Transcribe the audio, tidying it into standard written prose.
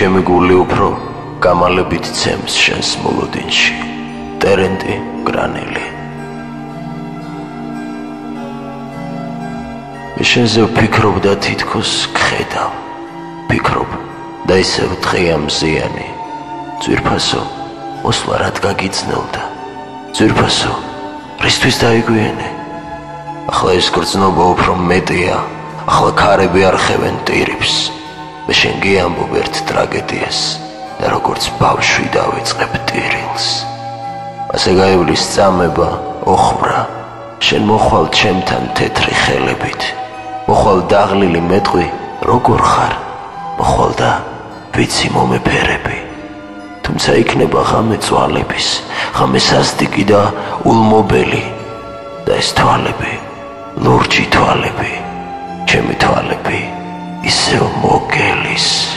ჩემი გული უფრო გამალებით ცემს შენს მოლოდინში. ტერენტი გრანელი. მე შენზე ვფიქრობ და თითქოს გხედავ. ვფიქრობ და ისევ დღეა მზიანი. ძვირფასო, მოსვლა რად გაგიცნელდა. ძვირფასო, რისთვის დაიგვიანე? ახლა ეს გრძნობა უფრო მეტია. ახლა ქარები არხევენ ტირიფს. მე შენ გიამბობ ერთ ტრაგედიას და როგორც ბავშვი დავიწყებ ტირილს. ასე გაივლის წამება, ოხრა. შენ მოხვალ ჩემთან თეთრი ხელებით. მოხვალ დაღლილი მეტყვი, როგორ ხარ? მოხვალ და ვიცი მომეფერები. თუმცა იქნება ღამე წვალების, ღამე სასტიკი და ულმობელი. და ეს თვალები, ლურჯი თვალები, ჩემი თვალები, ისევ მოგელის.